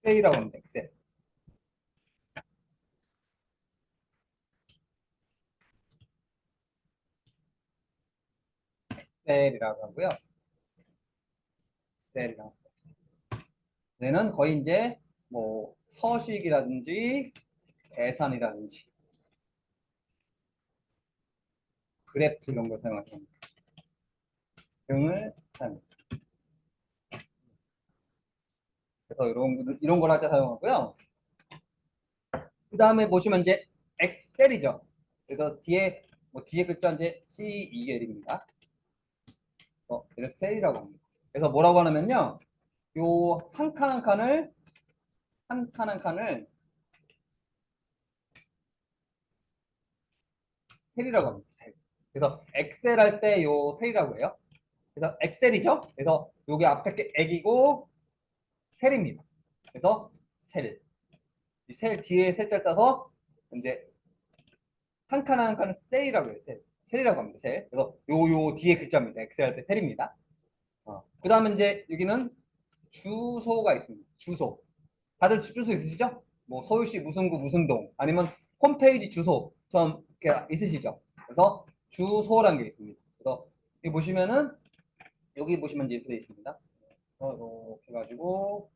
엑셀이라고 합니다. 엑셀. 엑셀이라고 하고요. 엑셀이라고. 얘는 거의 이제 뭐 서식이라든지 계산이라든지 그래프 이런 걸 사용하시는 등을 사용합니다. 그래서 이런 걸 할 때 사용하고요. 그 다음에 보시면 이제 엑셀이죠. 그래서 뒤에 뭐 뒤에 글자 이제 CEL입니다. 엑셀이라고 합니다. 그래서 뭐라고 하냐면요. 요 한 칸 한 칸을 한 칸 한 칸을 셀이라고 합니다. 셀. 그래서 엑셀 할 때 요 셀이라고 해요. 그래서 엑셀이죠. 그래서 여기 앞에 게 액이고 셀입니다. 그래서 셀. 이 셀 뒤에 셀자 따서 이제 한 칸 한 칸은 셀이라고 해요. 셀. 셀이라고 합니다. 셀. 그래서 요 뒤에 글자입니다. 엑셀 할 때 셀입니다. 그 다음에 이제 여기는 주소가 있습니다. 주소. 다들 집 주소 있으시죠? 뭐 서울시 무슨 구 무슨 동 아니면 홈페이지 주소처럼 이렇게 있으시죠? 그래서 주소라는 게 있습니다. 그래서 여기 보시면은 여기 보시면 이제 이렇게 되어 있습니다. 이렇게 해가지고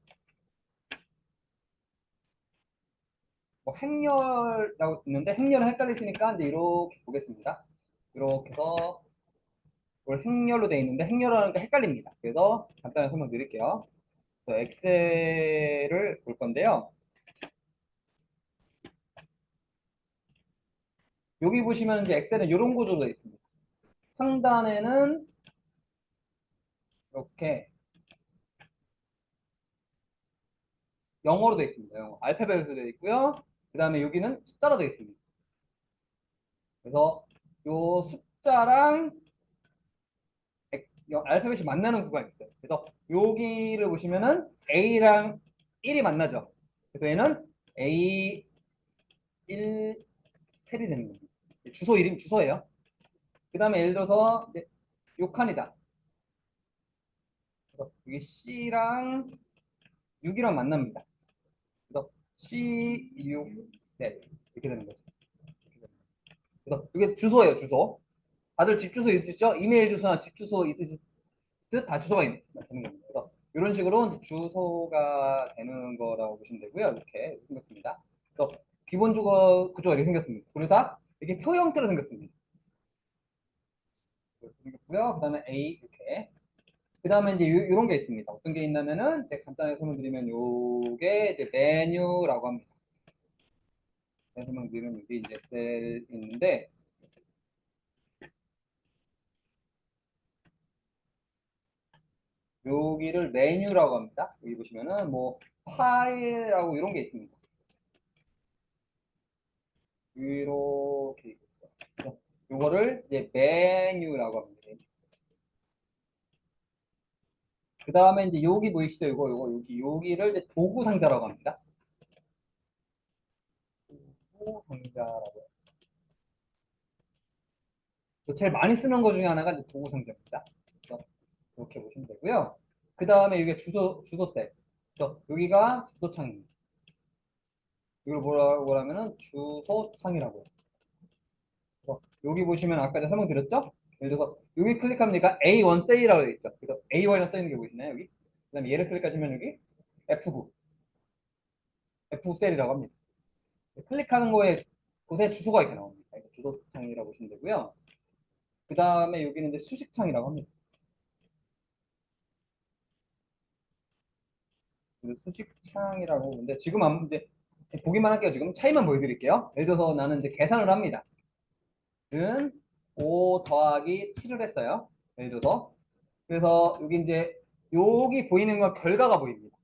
뭐 행렬이라고 있는데 행렬은 헷갈리시니까 이제 이렇게 보겠습니다. 이렇게 해서 이걸 행렬로 되어 있는데 행렬하는 게 헷갈립니다. 그래서 간단히 설명드릴게요. 엑셀을 볼 건데요. 여기 보시면 이제 엑셀은 이런 구조로 되어 있습니다. 상단에는 이렇게 영어로 되어 있습니다. 영어. 알파벳으로 되어 있고요. 그 다음에 여기는 숫자로 되어 있습니다. 그래서 요 숫자랑 알파벳이 만나는 구간이 있어요. 그래서 여기를 보시면은 A랑 1이 만나죠. 그래서 얘는 A 1 셀이 되는 겁니다. 주소 이름 주소예요. 그 다음에 예를 들어서 이제 요 칸이다. 그래서 이게 C랑 6이랑 만납니다. 그래서 C6 셀 이렇게 되는 거죠. 그래서 이게 주소예요, 주소. 다들 집 주소 있으시죠? 이메일 주소나 집 주소 있으실 듯 다 주소가 되는 겁니다. 그래서 이런 식으로 주소가 되는 거라고 보시면 되고요. 이렇게 생겼습니다. 그래서 기본 주거 구조가 이렇게 생겼습니다. 그러다 이게 표 형태로 생겼습니다. 이렇게 생겼고요. 그 다음에 A 이렇게. 그 다음에 이제 이런 게 있습니다. 어떤 게 있냐면은 이제 간단하게 설명드리면 요게 이제 메뉴라고 합니다. 설명드리면 여기 이제 셀 있는데 여기를 메뉴라고 합니다. 여기 보시면은 뭐 파일하고 이런 게 있습니다. 이렇게 있어요. 요거를 이제 메뉴라고 합니다. 그 다음에 이제 여기 보이시죠? 여기를 이제 도구 상자라고 합니다. 도구 상자라고 해요. 제일 많이 쓰는 것 중에 하나가 이제 도구 상자입니다. 그래서 이렇게 보시면 되고요. 그 다음에 이게 주소셀. 그래서 여기가 주소창입니다. 이걸 뭐라고 하면은 주소창이라고 해요. 그래서 여기 보시면 아까 제가 설명드렸죠? 예를 들어서 여기 클릭하니까 A1 셀이라고 되어 있죠. 그래서 A1이라고 써 있는 게 보이시나요? 여기? 그 다음에 얘를 클릭하시면 여기 F9, F 셀이라고 합니다. 클릭하는 거에 곳에 주소가 이렇게 나옵니다. 주소창이라고 보시면 되고요. 그 다음에 여기는 이제 수식창이라고 합니다. 수식창이라고 하는데 지금 이제 보기만 할게요. 지금 차이만 보여드릴게요. 예를 들어서 나는 이제 계산을 합니다. 는 5 더하기 7을 했어요. 예를 들어서 그래서 여기 이제 여기 보이는 건 결과가 보입니다.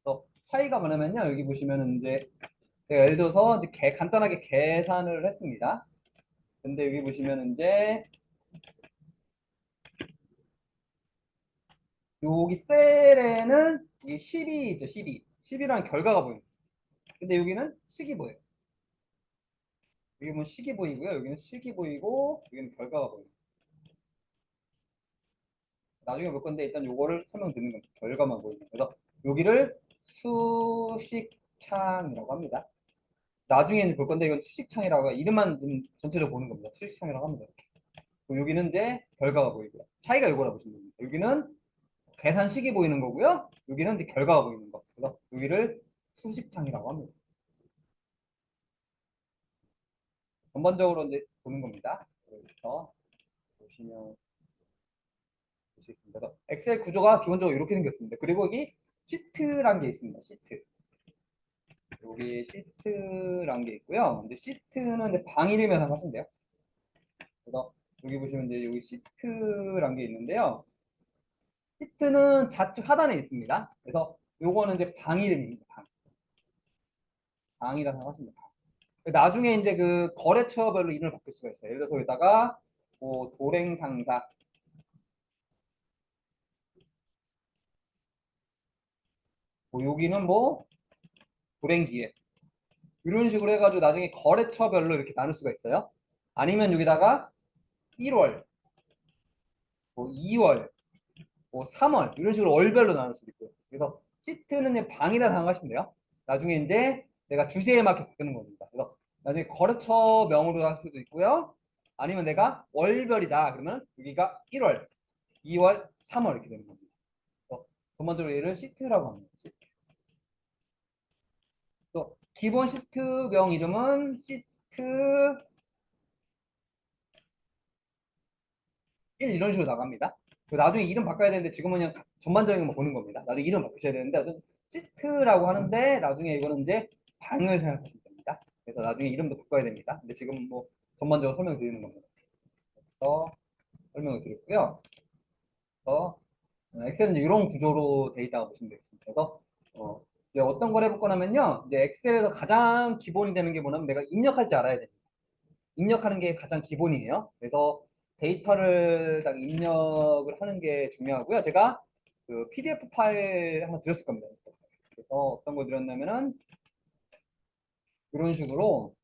그래서 차이가 뭐냐면요. 여기 보시면은 이제 제가 예를 들어서 이제 간단하게 계산을 했습니다. 근데 여기 보시면은 이제 여기 셀에는 여기 12 있죠, 12. 12라는 결과가 보입니다. 근데 여기는 식이 보여요. 여기 보면 식이 보이고요. 여기는 식이 보이고 여기는 결과가 보입니다. 나중에 볼 건데 일단 요거를 설명드리는 겁니다. 결과만 보입니다. 그래서 여기를 수식창이라고 합니다. 나중에 볼 건데 이건 수식창이라고 이름만 좀 전체적으로 보는 겁니다. 수식창이라고 합니다. 이렇게. 여기는 이제 결과가 보이고요. 차이가 이거라 보시면 됩니다. 여기는 계산식이 보이는 거고요. 여기는 이제 결과가 보이는 거. 그래서 여기를 수식창이라고 합니다. 전반적으로 이제 보는 겁니다. 그래서 보시면 보시겠습니다. 그래서 엑셀 구조가 기본적으로 이렇게 생겼습니다. 그리고 여기 시트란 게 있습니다. 시트. 여기 시트란 게 있고요. 이제 시트는 이제 방 이름에 생각하시면 돼요. 그래서 여기 보시면 이제 여기 시트란 게 있는데요. 시트는 좌측 하단에 있습니다. 그래서 요거는 이제 방 이름입니다. 방이라 생각하시면 돼요. 나중에 이제 그 거래처별로 이름을 바꿀 수가 있어요. 예를 들어서 여기다가 뭐 도랭상사, 뭐 여기는 뭐 도랭기획 이런 식으로 해가지고 나중에 거래처별로 이렇게 나눌 수가 있어요. 아니면 여기다가 1월, 뭐 2월, 뭐 3월 이런 식으로 월별로 나눌 수도 있고요. 그래서 시트는 그냥 방이라 생각하시면 돼요. 나중에 이제 내가 주제에 맞게 바꾸는 겁니다. 그래서 나중에 거래처 명으로 할 수도 있고요. 아니면 내가 월별이다 그러면 여기가 1월, 2월, 3월 이렇게 되는 겁니다. 그래서 전반적으로 얘를 시트라고 합니다. 시트. 또 기본 시트명 이름은 시트 1 이런 식으로 나갑니다. 나중에 이름 바꿔야 되는데 지금은 그냥 전반적인 거 보는 겁니다. 나중에 이름 바꾸셔야 되는데 어떤 시트라고 하는데 나중에 이거는 이제 방을 생각하시면 됩니다. 그래서 나중에 이름도 바꿔야 됩니다. 근데 지금 뭐 전반적으로 설명드리는 겁니다. 그래서 설명을 드렸고요. 그래서 엑셀은 이제 이런 구조로 돼 있다고 보시면 되겠습니다. 그래서 이제 어떤 걸 해볼 거냐면요. 이제 엑셀에서 가장 기본이 되는 게 뭐냐면 내가 입력할 줄 알아야 됩니다. 입력하는 게 가장 기본이에요. 그래서 데이터를 딱 입력을 하는 게 중요하고요. 제가 그 PDF 파일 하나 드렸을 겁니다. 그래서 어떤 거 드렸냐면은 이런 식으로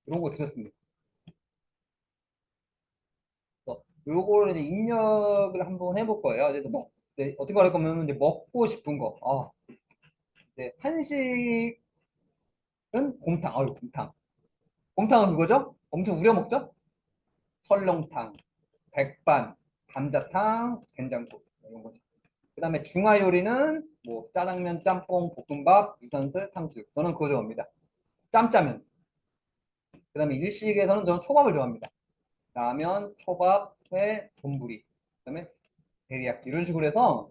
이런 거 드렸습니다. 그래서 요거를 이제 입력을 한번 해볼 거예요. 그래서 이제 어떻게 할 거면 이제 먹고 싶은 거. 이제 한식은 곰탕. 아유, 곰탕. 곰탕은 그거죠? 엄청 우려 먹죠? 설렁탕, 백반, 감자탕, 된장국 이런 거죠. 그다음에 중화 요리는 뭐 짜장면, 짬뽕, 볶음밥, 유산슬, 탕수육. 저는 그거 좋아합니다. 짬짜면. 그다음에 일식에서는 저는 초밥을 좋아합니다. 라면, 초밥, 회, 돈부리. 그다음에 데리야끼 이런 식으로 해서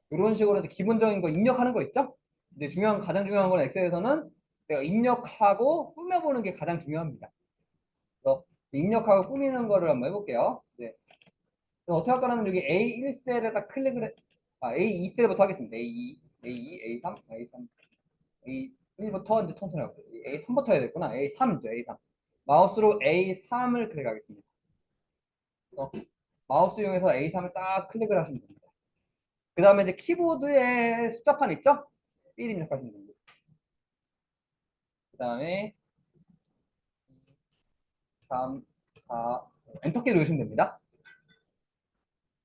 이런 식으로 해서 기본적인 거 입력하는 거 있죠? 이제 가장 중요한 건 엑셀에서는 내가 입력하고 꾸며보는 게 가장 중요합니다. 그래서 입력하고 꾸미는 거를 한번 해볼게요. 네. 어떻게 할 거냐면 여기 A1셀에다 클릭을 A2셀부터 하겠습니다. A2, A2, A3, A3, A1부터 이제 천천히 하고 A3부터 해야 됐구나. A3이죠, A3. 마우스로 A3을 클릭하겠습니다. 마우스 이용해서 A3을 딱 클릭을 하시면 됩니다. 그 다음에 이제 키보드에 숫자판 있죠? 1 입력하시면 됩니다. 그 다음에 3, 4, 엔터키 누르시면 됩니다.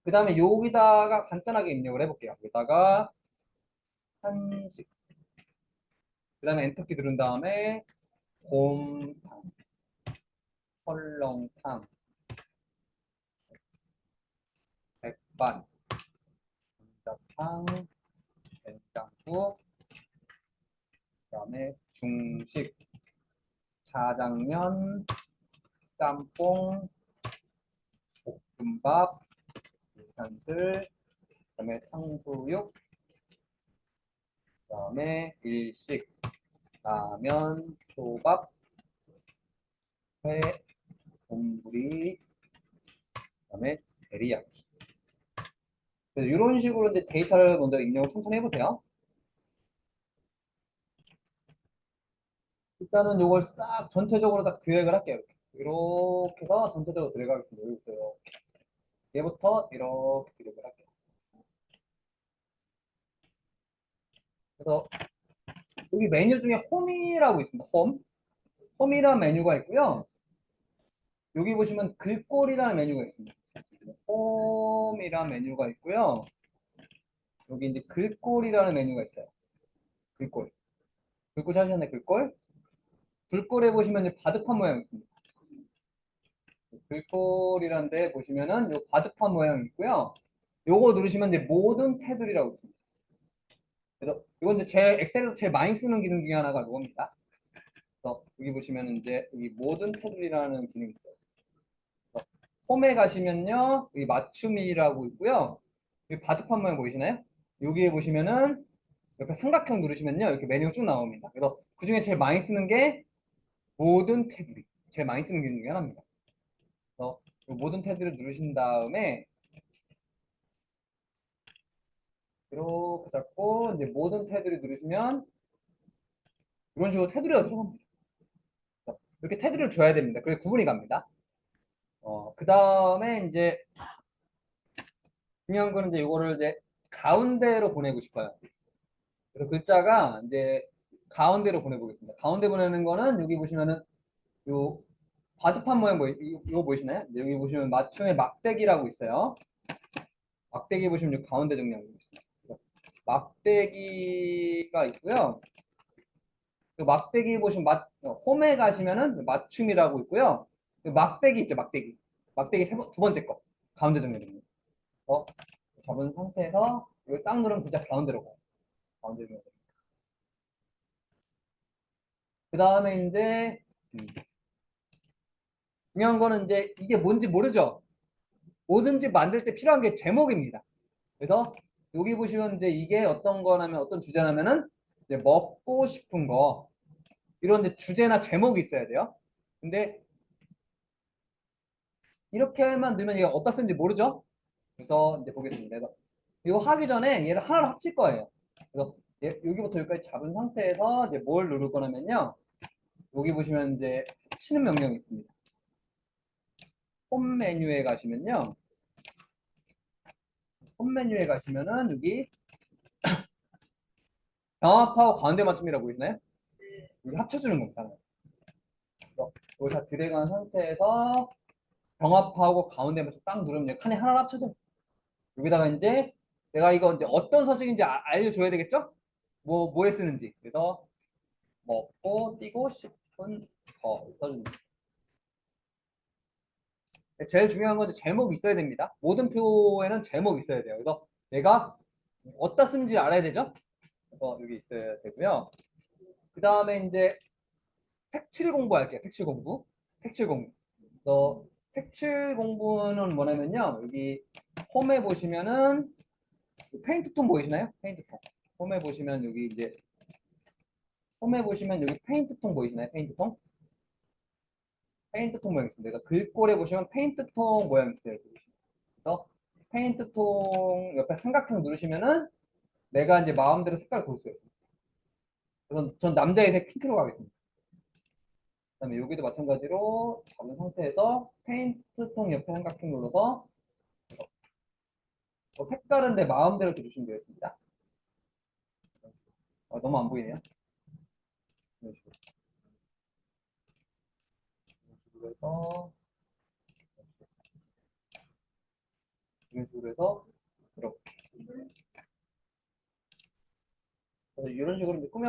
그 다음에 여기다가 간단하게 입력을 해볼게요. 여기다가 한식. 그 다음에 엔터키 누른 다음에 곰탕, 설렁탕, 백반, 감자탕, 된장국, 그 다음에 중식, 짜장면, 짬뽕, 볶음밥, 유산슬, 그 다음에 탕수육, 그 다음에 일식, 라면, 초밥, 회, 돈부리, 그 다음에 데리야끼. 그래서 이런 식으로 이제 데이터를 먼저 입력을 천천히 해보세요. 일단은 이걸 싹 전체적으로 딱 드래그를 할게요. 이렇게 해서 전체적으로 드래그 하겠습니다. 여기부터 이렇게. 얘부터 이렇게 드래그를 할게요. 그래서 여기 메뉴 중에 홈이라고 있습니다. 홈이라는 메뉴가 있고요. 여기 보시면 글꼴이라는 메뉴가 있습니다. 홈이라는 메뉴가 있고요. 여기 이제 글꼴이라는 메뉴가 있어요. 글꼴. 글꼴 찾으셨네, 글꼴. 글꼴에 보시면 이제 바둑판 모양이 있습니다. 글꼴이라는 데 보시면은 요 바둑판 모양이 있고요. 요거 누르시면 이제 모든 테두리라고 있습니다. 그래서 이건 이제 제일 엑셀에서 제일 많이 쓰는 기능 중에 하나가 이겁니다. 그래서 여기 보시면 이제 여기 모든 테두리라는 기능이 있어요. 그래서 홈에 가시면요, 여기 맞춤이라고 있고요. 여기 바둑판 모양 보이시나요? 여기에 보시면은 옆에 삼각형 누르시면요, 이렇게 메뉴가 쭉 나옵니다. 그래서 그 중에 제일 많이 쓰는 게 모든 테두리. 제일 많이 쓰는 기능 중에 하나입니다. 그래서 이 모든 테두리를 누르신 다음에 이렇게 잡고 이제 모든 테두리 누르시면 이런 식으로 테두리가 들어갑니다. 이렇게 테두리를 줘야 됩니다. 그래서 구분이 갑니다. 그 다음에 이제 중요한 거는 이제 이거를 이제 가운데로 보내고 싶어요. 그래서 글자가 이제 가운데로 보내보겠습니다. 가운데 보내는 거는 여기 보시면은 요 바둑판 모양 이거 보이시나요? 여기 보시면 맞춤의 막대기라고 있어요. 막대기 보시면 요 가운데 정리하고 있습니다. 막대기가 있고요. 그 막대기 보시면 홈에 가시면은 맞춤이라고 있고요. 그 막대기 있죠, 막대기. 막대기 두 번째 거. 가운데 정렬입니다. 잡은 상태에서 이걸 딱 누르면 진짜 가운데로 가요. 가운데로 가요. 그 다음에 이제 중요한 거는 이제 이게 뭔지 모르죠. 뭐든지 만들 때 필요한 게 제목입니다. 그래서 여기 보시면 이제 이게 어떤 거냐면 어떤 주제냐면은 이제 먹고 싶은 거 이런 이제 주제나 제목이 있어야 돼요. 근데 이렇게만 넣으면 이게 어디다 쓰는지 모르죠. 그래서 이제 보겠습니다. 그래서 이거 하기 전에 얘를 하나로 합칠 거예요. 그래서 여기부터 여기까지 잡은 상태에서 이제 뭘 누를 거냐면요. 여기 보시면 이제 합치는 명령이 있습니다. 홈 메뉴에 가시면요. 홈 메뉴에 가시면은 여기 병합하고 가운데 맞춤이라고 있나요? 여기 합쳐주는 겁니다. 그래서 이걸 다 드래그한 상태에서 병합하고 가운데 맞춤 딱 누르면 이제 칸에 하나 합쳐져. 여기다가 이제 내가 이거 이제 어떤 서식인지 알려줘야 되겠죠? 뭐에 쓰는지. 그래서 먹고 뛰고 싶은 거 써줍니다. 제일 중요한 건 제목이 있어야 됩니다. 모든 표에는 제목이 있어야 돼요. 그래서 내가 어디다 쓰는지 알아야 되죠? 그래서 여기 있어야 되고요. 그 다음에 이제 색칠 공부할게요. 색칠 공부. 색칠 공부. 그래서 색칠 공부는 뭐냐면요. 여기 홈에 보시면은 페인트 톤 보이시나요? 페인트 톤. 홈에 보시면 여기 이제 홈에 보시면 여기 페인트 톤 보이시나요? 페인트 톤? 페인트 톤 모양 있습니다. 그러니까 글꼴에 보시면 페인트 톤 모양 있어요. 그래서 페인트 톤 옆에 삼각형 누르시면은 내가 이제 마음대로 색깔을 고를 수가 있습니다. 그래서 전 남자의 색 핑크로 가겠습니다. 그다음에 여기도 마찬가지로 잡은 상태에서 페인트 톤 옆에 삼각형 눌러서 색깔은 내 마음대로 주시면 되겠습니다. 너무 안 보이네요. 이런 식으로. 이런 식으로 해서 이런 식으로 해서 이렇게. 그래서 이런 식으로 꾸며